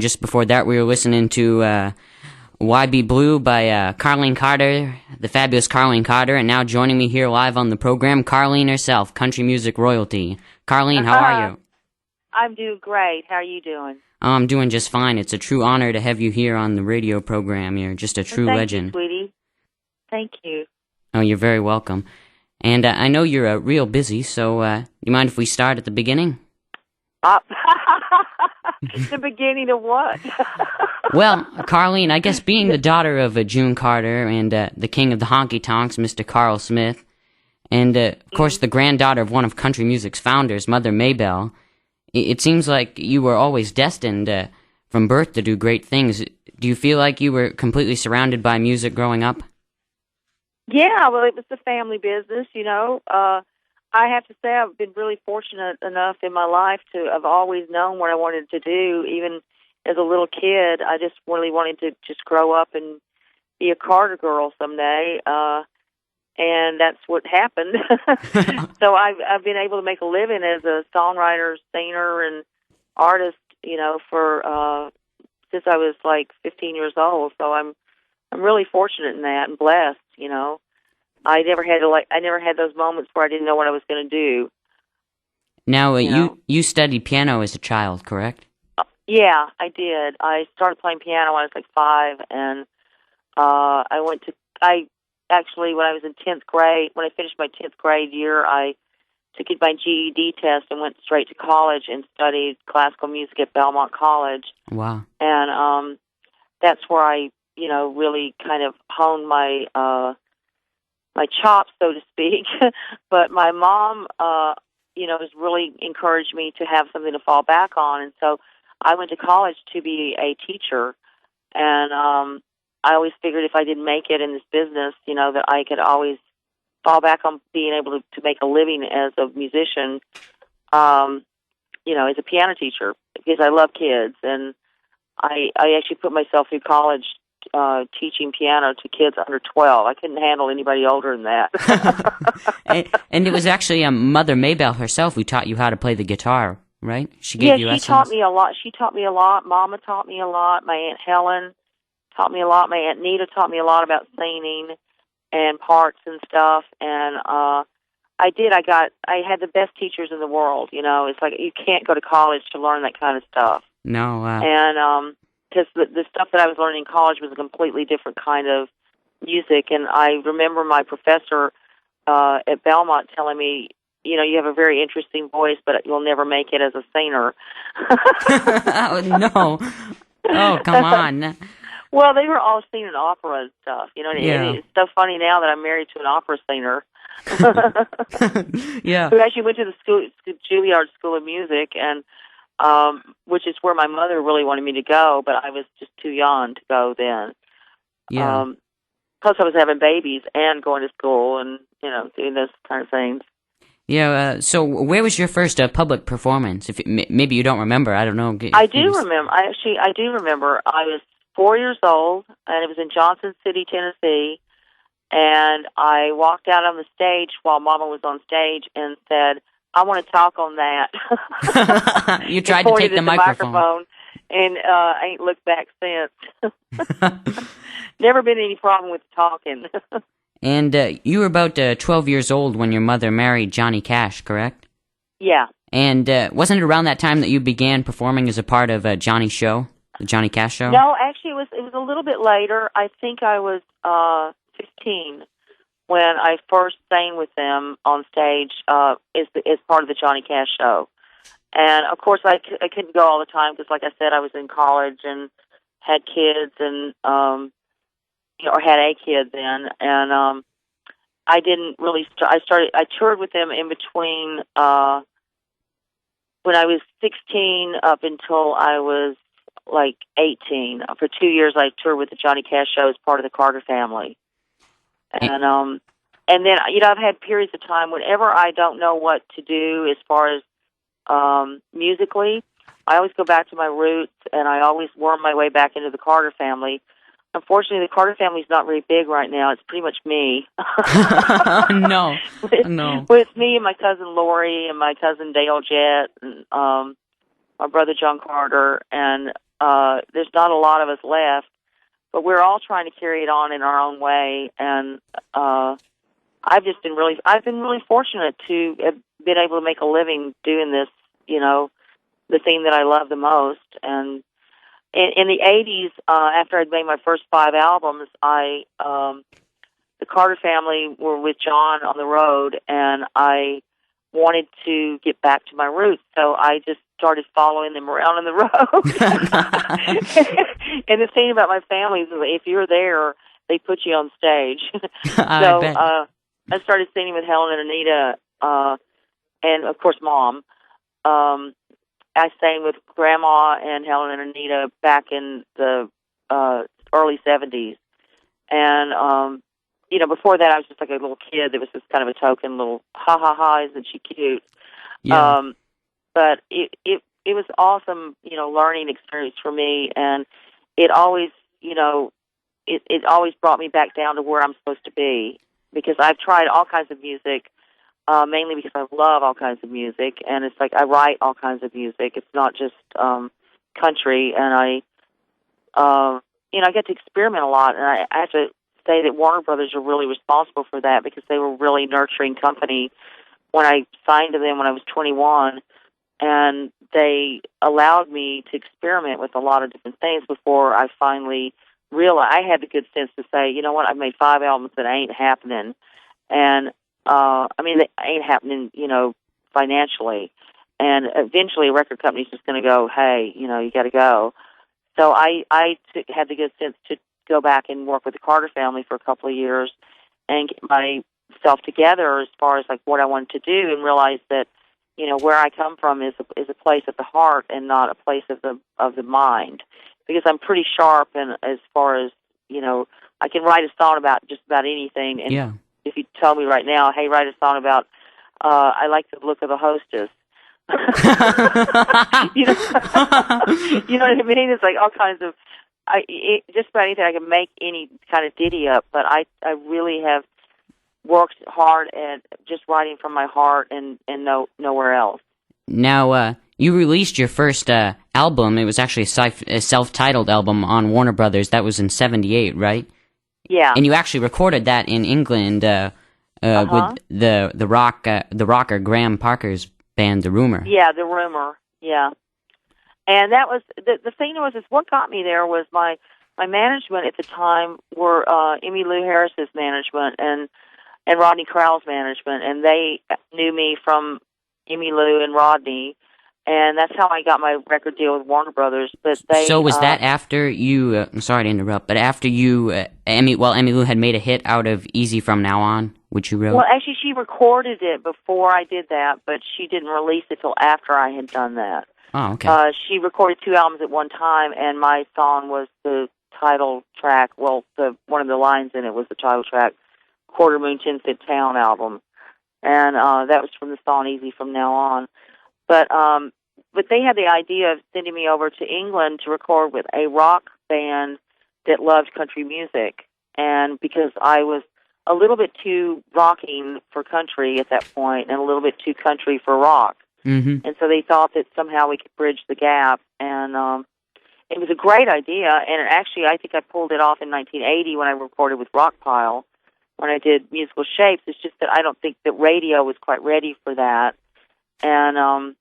Just before that, we were listening to YB Blue by Carlene Carter, the fabulous Carlene Carter, and now joining me here live on the program, Carlene herself, country music royalty. Carlene, how are you? I'm doing great. How are you doing? Oh, I'm doing just fine. It's a true honor to have you here on the radio program. You're just a true legend. Thank you, sweetie. Thank you. Oh, you're very welcome. And I know you're real busy, so you mind if we start at the beginning? The beginning of what? Well, Carlene, I guess being the daughter of June Carter and the king of the honky-tonks, Mr. Carl Smith, and, of course, the granddaughter of one of country music's founders, Mother Maybelle, it seems like you were always destined from birth to do great things. Do you feel like you were completely surrounded by music growing up? Yeah, well, it was the family business, you know. I have to say I've been really fortunate enough in my life to have always known what I wanted to do. Even as a little kid, I just really wanted to just grow up and be a Carter girl someday, and that's what happened. So I've been able to make a living as a songwriter, singer, and artist, you know, for since I was like 15 years old. So I'm really fortunate in that and blessed, you know. I never had those moments where I didn't know what I was going to do. Now, you studied piano as a child, correct? Yeah, I did. I started playing piano when I was like 5, and I actually, when I was in 10th grade, when I finished my 10th grade year, I took my GED test and went straight to college and studied classical music at Belmont College. Wow. And that's where I, you know, really kind of honed my chops, so to speak. But my mom, you know, has really encouraged me to have something to fall back on. And so I went to college to be a teacher. And I always figured if I didn't make it in this business, you know, that I could always fall back on being able to make a living as a musician, you know, as a piano teacher, because I love kids. And I actually put myself through college teaching piano to kids under 12. I couldn't handle anybody older than that. and it was actually Mother Maybelle herself who taught you how to play the guitar, right? She gave you lessons? She taught me a lot. She taught me a lot. Mama taught me a lot. My Aunt Helen taught me a lot. My Aunt Nita taught me a lot about singing and parts and stuff. And I had the best teachers in the world, you know. It's like you can't go to college to learn that kind of stuff. No. And because the stuff that I was learning in college was a completely different kind of music. And I remember my professor at Belmont telling me, you know, you have a very interesting voice, but you'll never make it as a singer. Oh, no. Oh, come on. Well, they were all singing opera and stuff, you know. Yeah. It's so funny now that I'm married to an opera singer. Yeah. Who actually went to the Juilliard School of Music, and which is where my mother really wanted me to go, but I was just too young to go then. Yeah. Plus, I was having babies and going to school and, you know, doing those kind of things. Yeah, so where was your first public performance? If maybe you don't remember, I don't know. I do remember. I do remember. I was 4 years old, and it was in Johnson City, Tennessee, and I walked out on the stage while Mama was on stage and said, I want to talk on that. You tried to take the microphone. And I ain't looked back since. Never been any problem with talking. And you were about 12 years old when your mother married Johnny Cash, correct? Yeah. And wasn't it around that time that you began performing as a part of Johnny's show, the Johnny Cash show? No, actually, it was a little bit later. I think I was 15 when I first sang with them on stage as part of the Johnny Cash show. And, of course, I couldn't go all the time because, like I said, I was in college and had kids and, or had a kid then. And I didn't really I toured with them in between when I was 16 up until I was, like, 18. For 2 years, I toured with the Johnny Cash show as part of the Carter family. And then, you know, I've had periods of time whenever I don't know what to do as far as musically, I always go back to my roots, and I always worm my way back into the Carter family. Unfortunately, the Carter family's not very big right now. It's pretty much me. No. Well, it's me and my cousin Lori and my cousin Dale Jett and my brother John Carter. And there's not a lot of us left, but we're all trying to carry it on in our own way. And I've been really fortunate to have been able to make a living doing this, the thing that I love the most. And in the 80s, after I'd made my first 5 albums, the Carter family were with John on the road, and I wanted to get back to my roots. So I just started following them around on the road. And the thing about my family is if you're there, they put you on stage. I started singing with Helen and Anita, and of course Mom. I sang with Grandma and Helen and Anita back in the early 70s. And, before that I was just like a little kid that was just kind of a token little ha, isn't she cute? Yeah. But it was awesome, learning experience for me, and it always, it always brought me back down to where I'm supposed to be, because I've tried all kinds of music, mainly because I love all kinds of music, and it's like I write all kinds of music. It's not just country, and I get to experiment a lot, and I have to say that Warner Brothers are really responsible for that, because they were really nurturing company when I signed to them when I was 21, and they allowed me to experiment with a lot of different things before I finally realized. I had the good sense to say, you know what, I've made 5 albums that ain't happening, and they ain't happening, financially, and eventually a record company's just going to go, hey, you got to go. So I had the good sense to go back and work with the Carter family for a couple of years and get myself together as far as like what I wanted to do, and realize that where I come from is a place of the heart and not a place of the mind, because I'm pretty sharp, and as far as I can write a song about just about anything. And yeah. If you tell me right now, hey, write a song about I like the look of the hostess. You know what I mean? It's like all kinds of just about anything. I can make any kind of ditty up, but I really have worked hard at just writing from my heart and nowhere else. Now, you released your first album. It was actually a self-titled album on Warner Brothers. That was in '78, right? Yeah. And you actually recorded that in England with the rocker Graham Parker's band, The Rumor. Yeah, The Rumor. Yeah. And that was the thing is what got me there was my management at the time were Emmylou Harris's management and Rodney Crowell's management, and they knew me from Emmylou and Rodney, and that's how I got my record deal with Warner Brothers. But so was that after you? I'm sorry to interrupt, but after you, Emmylou had made a hit out of "Easy From Now On," which you wrote. Well, actually, she recorded it before I did that, but she didn't release it till after I had done that. Oh, okay. She recorded 2 albums at one time, and my song was the title track. Well, one of the lines in it was the title track, Quarter Moon Tin-Cent Town album, and that was from the song "Easy From Now On." But they had the idea of sending me over to England to record with a rock band that loved country music, and because I was a little bit too rocking for country at that point, and a little bit too country for rock. Mm-hmm. And so they thought that somehow we could bridge the gap, and it was a great idea. And actually, I think I pulled it off in 1980 when I recorded with Rockpile, when I did Musical Shapes. It's just that I don't think that radio was quite ready for that. And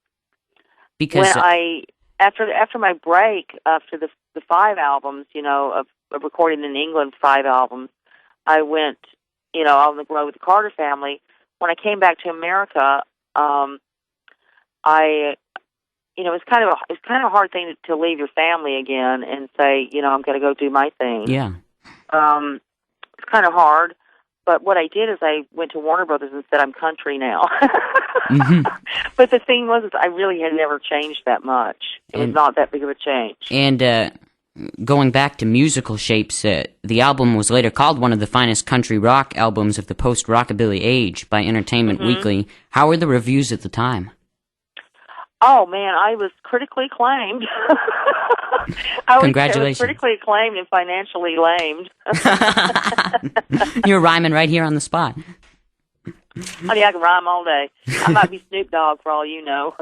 because when after my break, after the 5 albums, of recording in England 5 albums, I went, on the road with the Carter family. When I came back to America, it's kind of a hard thing to leave your family again and say, I'm going to go do my thing. Yeah. It's kind of hard, but what I did is I went to Warner Brothers and said, I'm country now. Mm-hmm. But the thing was, I really had never changed that much. It was not that big of a change. And going back to Musical Shapes, the album was later called one of the finest country rock albums of the post-rockabilly age by Entertainment Weekly. How were the reviews at the time? Oh, man, I was critically acclaimed. Congratulations. I was critically acclaimed and financially lamed. You're rhyming right here on the spot. Honey, I can rhyme all day. I might be Snoop Dogg for all you know.